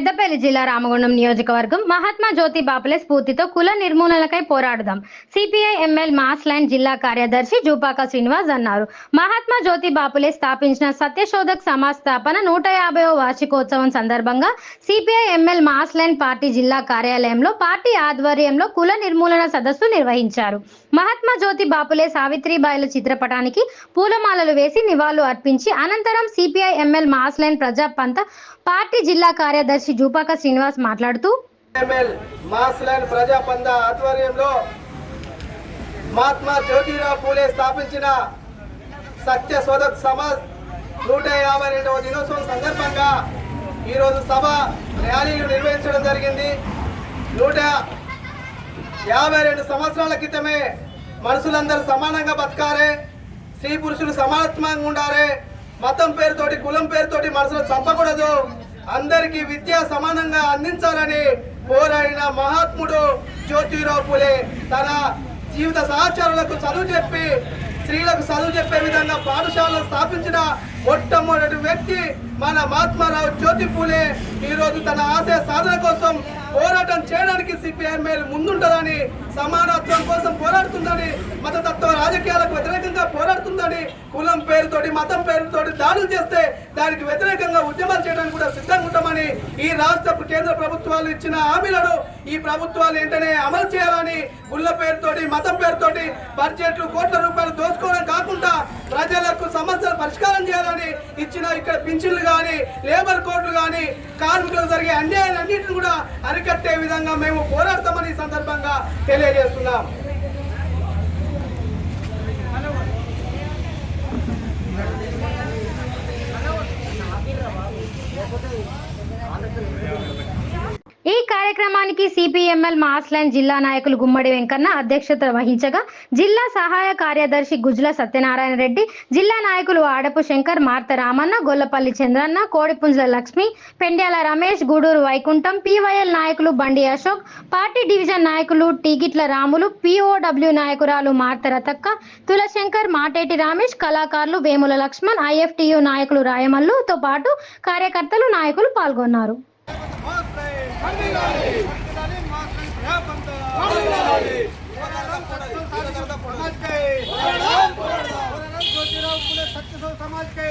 పెద్దపల్లి జిల్లా రామగుండం నియోజకవర్గం మహాత్మా జ్యోతి బాపులే స్ఫూర్తితో కుల నిర్మూలనకై పోరాడుదాం. సిపిఐ ఎంఎల్ మాస్ లైన్ జిల్లా కార్యదర్శి జూపాక శ్రీనివాస్ అన్నారు. మహాత్మా జ్యోతి బాపులే స్థాపించిన సత్యశోధక్ సమాజ్ స్థాపన 150వ వార్షికోత్సవం సందర్భంగా CPI ML mass line party జిల్లా కార్యాలయంలో పార్టీ ఆధ్వర్యంలో కుల నిర్మూలన సదస్సు నిర్వహించారు. మహాత్మా జ్యోతి బాపులే సావిత్రిబాయిల చిత్రపటానికి పూలమాలలు వేసి నివాళులు అర్పించి అనంతరం CPI ML mass line ప్రజాపంత party జిల్లా కార్యదర్శి జూపాక శ్రీనివాస్ మాట్లాడుతూ ఎంఎల్ మాస్ లైన్ ప్రజాపంత ఆధ్వర్యంలో మహాత్మా జ్యోతిరావు పూలే స్థాపించిన సత్యశోధక్ సమాజ్ 152వ దినోత్సవం సందర్భంగా ఈరోజు సభ ర్యాలీలు నిర్వహించడం జరిగింది. 152 సంవత్సరాల క్రితమే మనుషులందరూ సమానంగా బతకారే, స్త్రీ పురుషులు సమానత్వంగా ఉండారే, మతం పేరుతోటి కులం పేరుతోటి మనసులు చంపకూడదు, అందరికీ విద్య సమానంగా అందించాలని పోరాడిన మహాత్ముడు జ్యోతిరావు పూలే తన జీవిత సహచరులకు చదువు చెప్పి స్త్రీలకు చదువు చెప్పే విధంగా పాఠశాలను స్థాపించిన మొట్టమొదటి వ్యక్తి మన మహాత్మారావు జ్యోతి పూలే. ఈరోజు తన ఆశయ సాధన కోసం పోరాటం చేయడానికి సిపిఐఎంఎల్ ముందుంటుందని, సమానత్వం కోసం పోరాడుతుందని, మతతత్వ రాజకీయాలకు వ్యతిరేకంగా పోరాడుతుందని, కులం పేరుతోటి మతం పేరుతోటి దాడులు చేస్తే దానికి వ్యతిరేకంగా ఉద్యమాలు చేయడానికి కూడా సిద్ధంగా ఉంటామని ఈ రాష్ట్ర కేంద్ర ప్రభుత్వాలు ఇచ్చిన హామీలను ఈ ప్రభుత్వాలు వెంటనే అమలు చేయాలని, గుళ్ళ పేరుతోటి మతం పేరుతోటి బడ్జెట్లు కోట్ల రూపాయలు దోచుకోవడం కాకుండా ప్రజలకు సమస్యలు పరిష్కారం చేయాలని ఇచ్చిన ఇక్కడ పింఛన్లు కానీ లేబర్ కోడ్లు కానీ కార్మికులకు జరిగే అన్యాయాలన్నింటిని కూడా అరికట్టే విధంగా మేము పోరాడతామని ఈ సందర్భంగా తెలియజేస్తున్నాం. ఈ కార్యక్రమానికి సిపిఎంఎల్ మాస్ లైన్ జిల్లా నాయకులు గుమ్మడి వెంకన్న అధ్యక్షత వహించగా జిల్లా సహాయ కార్యదర్శి గుజ్ల సత్యనారాయణ రెడ్డి, జిల్లా నాయకులు ఆడపు శంకర్, మార్త రామన్న, గొల్లపల్లి చంద్రన్న, కోడిపుంజల లక్ష్మి, పెండ్యాల రమేష్, గూడూరు వైకుంఠం, పివైఎల్ నాయకులు బండి అశోక్, పార్టీ డివిజన్ నాయకులు టీగిట్ల రాములు, పిఓడబ్ల్యూ నాయకురాలు మార్త రతక్క, తులశంకర్, మాటేటి రమేష్, కళాకారులు వేముల లక్ష్మణ్, ఐఎఫ్టియు నాయకులు రాయమల్లుతో పాటు కార్యకర్తలు నాయకులు పాల్గొన్నారు. समाज के